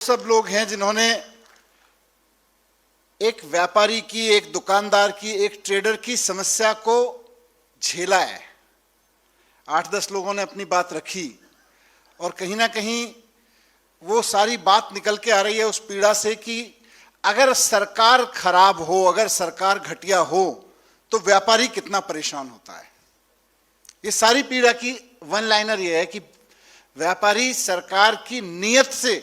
सब लोग हैं जिन्होंने एक व्यापारी की, एक दुकानदार की, एक ट्रेडर की समस्या को झेला है। 8-10 लोगों ने अपनी बात रखी और कहीं ना कहीं वो सारी बात निकल के आ रही है उस पीड़ा से कि अगर सरकार खराब हो, अगर सरकार घटिया हो तो व्यापारी कितना परेशान होता है। ये सारी पीड़ा की वन लाइनर ये है कि व्यापारी सरकार की नीयत से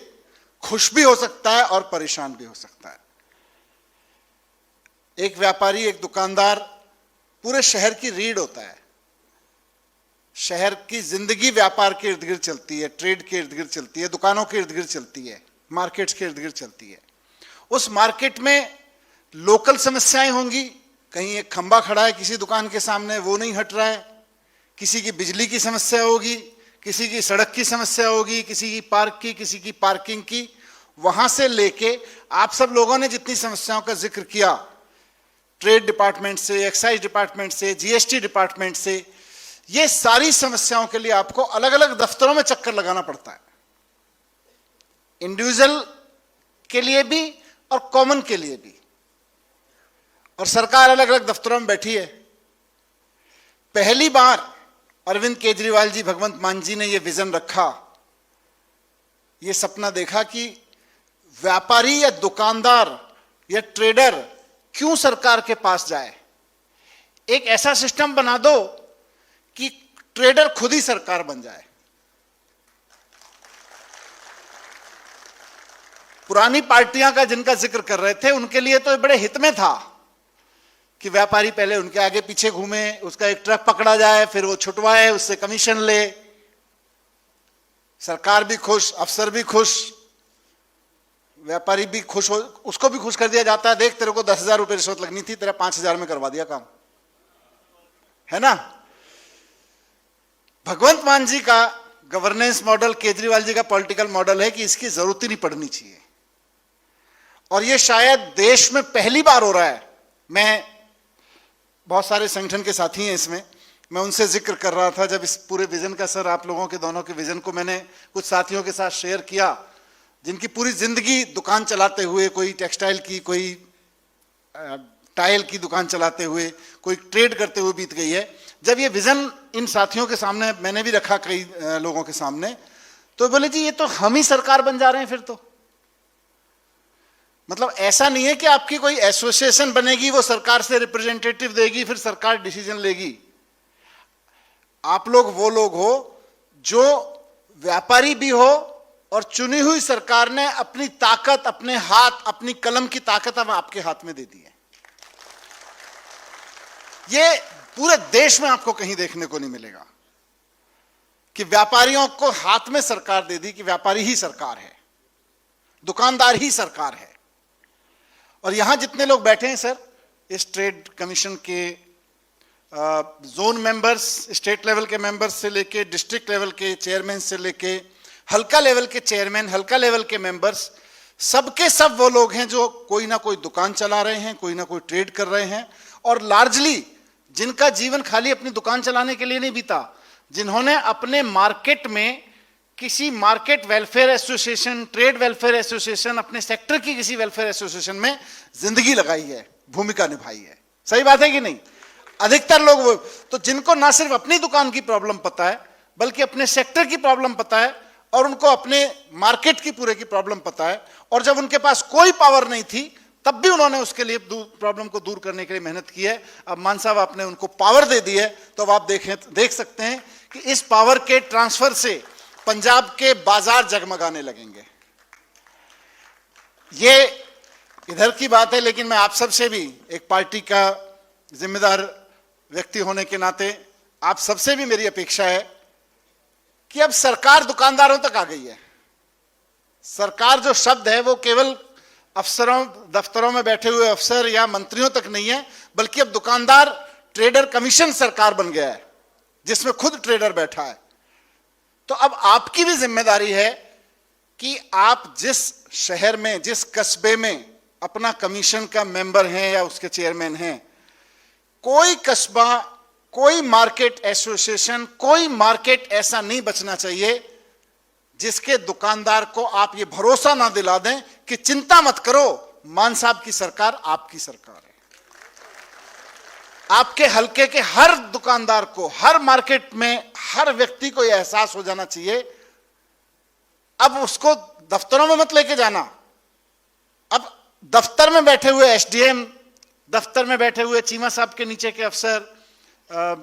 खुश भी हो सकता है और परेशान भी हो सकता है। एक व्यापारी, एक दुकानदार पूरे शहर की रीढ़ होता है। शहर की जिंदगी व्यापार के इर्द गिर्द चलती है, ट्रेड के इर्द गिर्द चलती है, दुकानों के इर्द गिर्द चलती है, मार्केट्स के इर्द गिर्द चलती है। उस मार्केट में लोकल समस्याएं होंगी। कहीं एक खंबा खड़ा है किसी दुकान के सामने, वो नहीं हट रहा है। किसी की बिजली की समस्या होगी, किसी की सड़क की समस्या होगी, किसी की पार्क की, किसी की पार्किंग की। वहां से लेके आप सब लोगों ने जितनी समस्याओं का जिक्र किया, ट्रेड डिपार्टमेंट से, एक्साइज डिपार्टमेंट से, जीएसटी डिपार्टमेंट से, ये सारी समस्याओं के लिए आपको अलग अलग दफ्तरों में चक्कर लगाना पड़ता है। इंडिविजुअल के लिए भी और कॉमन के लिए भी। और सरकार अलग अलग दफ्तरों में बैठी है। पहली बार अरविंद केजरीवाल जी, भगवंत मान जी ने यह विजन रखा, यह सपना देखा कि व्यापारी या दुकानदार या ट्रेडर क्यों सरकार के पास जाए। एक ऐसा सिस्टम बना दो कि ट्रेडर खुद ही सरकार बन जाए। पुरानी पार्टियां का जिनका जिक्र कर रहे थे उनके लिए तो बड़े हित में था कि व्यापारी पहले उनके आगे पीछे घूमे, उसका एक ट्रक पकड़ा जाए, फिर वो छुटवाए, उससे कमीशन ले, सरकार भी खुश, अफसर भी खुश, व्यापारी भी खुश हो, उसको भी खुश कर दिया जाता है। देख, तेरे को 10,000 रुपए रिश्वत लगनी थी, तेरा 5,000 में करवा दिया काम, है ना। भगवंत मान जी का गवर्नेंस मॉडल, केजरीवाल जी का पॉलिटिकल मॉडल है कि इसकी जरूरत ही नहीं पड़नी चाहिए। और ये शायद देश में पहली बार हो रहा है। मैं, बहुत सारे संगठन के साथी हैं इसमें, मैं उनसे जिक्र कर रहा था जब इस पूरे विजन का, सर आप लोगों के दोनों के विजन को मैंने कुछ साथियों के साथ शेयर किया जिनकी पूरी जिंदगी दुकान चलाते हुए, कोई टेक्सटाइल की, कोई टाइल की दुकान चलाते हुए, कोई ट्रेड करते हुए बीत गई है। जब ये विजन इन साथियों के सामने मैंने भी रखा, कई लोगों के सामने, तो बोले जी ये तो हम ही सरकार बन जा रहे हैं फिर तो। मतलब ऐसा नहीं है कि आपकी कोई एसोसिएशन बनेगी, वो सरकार से रिप्रेजेंटेटिव देगी, फिर सरकार डिसीजन लेगी। आप लोग वो लोग हो जो व्यापारी भी हो और चुनी हुई सरकार ने अपनी ताकत, अपने हाथ, अपनी कलम की ताकत अब आपके हाथ में दे दी है। ये पूरे देश में आपको कहीं देखने को नहीं मिलेगा कि व्यापारियों को हाथ में सरकार दे दी कि व्यापारी ही सरकार है, दुकानदार ही सरकार है। और यहां जितने लोग बैठे हैं सर, इस ट्रेड कमीशन के जोन मेंबर्स, स्टेट लेवल के मेंबर्स से लेके डिस्ट्रिक्ट लेवल के चेयरमैन से लेके हल्का लेवल के चेयरमैन, हल्का लेवल के मेंबर्स, सबके सब वो लोग हैं जो कोई ना कोई दुकान चला रहे हैं, कोई ना कोई ट्रेड कर रहे हैं, और लार्जली जिनका जीवन खाली अपनी दुकान चलाने के लिए नहीं बीता, जिन्होंने अपने मार्केट में किसी market welfare association, trade welfare association, अपने सेक्टर की किसी वेलफेयर एसोसिएशन में जिंदगी लगाई है, भूमिका निभाई है। सही बात है कि नहीं? अधिकतर लोग वो, तो जिनको ना सिर्फ अपनी दुकान की प्रॉब्लम पता है बल्कि अपने सेक्टर की प्रॉब्लम पता है और उनको अपने मार्केट की पूरे की प्रॉब्लम पता है, और जब उनके पास कोई पावर नहीं थी तब भी उन्होंने उसके लिए प्रॉब्लम को दूर करने के लिए मेहनत की है। अब मान साहब आपने उनको पावर दे दी है, तो अब आप देख सकते हैं कि इस पावर के ट्रांसफर से पंजाब के बाजार जगमगाने लगेंगे। ये इधर की बात है, लेकिन मैं आप सबसे भी, एक पार्टी का जिम्मेदार व्यक्ति होने के नाते, आप सबसे भी मेरी अपेक्षा है कि अब सरकार दुकानदारों तक आ गई है। सरकार जो शब्द है वो केवल अफसरों, दफ्तरों में बैठे हुए अफसर या मंत्रियों तक नहीं है, बल्कि अब दुकानदार ट्रेडर कमीशन सरकार बन गया है जिसमें खुद ट्रेडर बैठा है। तो अब आपकी भी जिम्मेदारी है कि आप जिस शहर में, जिस कस्बे में अपना कमीशन का मेंबर हैं या उसके चेयरमैन हैं, कोई कस्बा, कोई मार्केट एसोसिएशन, कोई मार्केट ऐसा नहीं बचना चाहिए जिसके दुकानदार को आप ये भरोसा ना दिला दें कि चिंता मत करो, मान साहब की सरकार आपकी सरकार है। आपके हलके के हर दुकानदार को, हर मार्केट में हर व्यक्ति को यह एहसास हो जाना चाहिए। अब उसको दफ्तरों में मत लेके जाना, अब दफ्तर में बैठे हुए एसडीएम, दफ्तर में बैठे हुए चीमा साहब के नीचे के अफसर,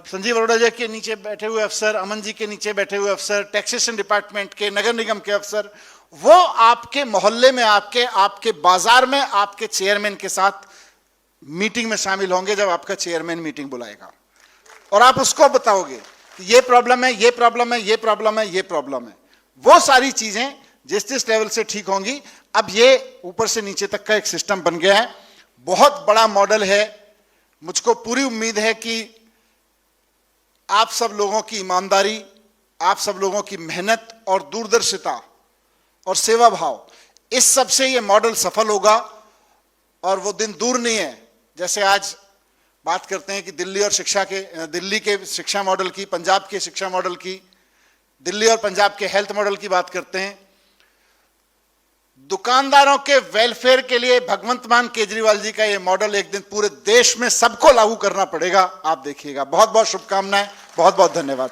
संजीव अरोड़ा जी के नीचे बैठे हुए अफसर, अमन जी के नीचे बैठे हुए अफसर, टैक्सेशन डिपार्टमेंट के, नगर निगम के अफसर, वो आपके मोहल्ले में, आपके बाजार में आपके चेयरमैन के साथ मीटिंग में शामिल होंगे जब आपका चेयरमैन मीटिंग बुलाएगा, और आप उसको बताओगे कि ये प्रॉब्लम है, ये प्रॉब्लम है, ये प्रॉब्लम है, ये प्रॉब्लम है। वो सारी चीजें जिस लेवल से ठीक होंगी, अब ये ऊपर से नीचे तक का एक सिस्टम बन गया है, बहुत बड़ा मॉडल है। मुझको पूरी उम्मीद है कि आप सब लोगों की ईमानदारी, आप सब लोगों की मेहनत और दूरदर्शिता और सेवा भाव, इस सब से ये मॉडल सफल होगा। और वो दिन दूर नहीं है, जैसे आज बात करते हैं कि दिल्ली के शिक्षा मॉडल की, पंजाब के शिक्षा मॉडल की, दिल्ली और पंजाब के हेल्थ मॉडल की बात करते हैं। दुकानदारों के वेलफेयर के लिए भगवंत मान केजरीवाल जी का यह मॉडल एक दिन पूरे देश में सबको लागू करना पड़ेगा, आप देखिएगा। बहुत बहुत शुभकामनाएं, बहुत बहुत धन्यवाद।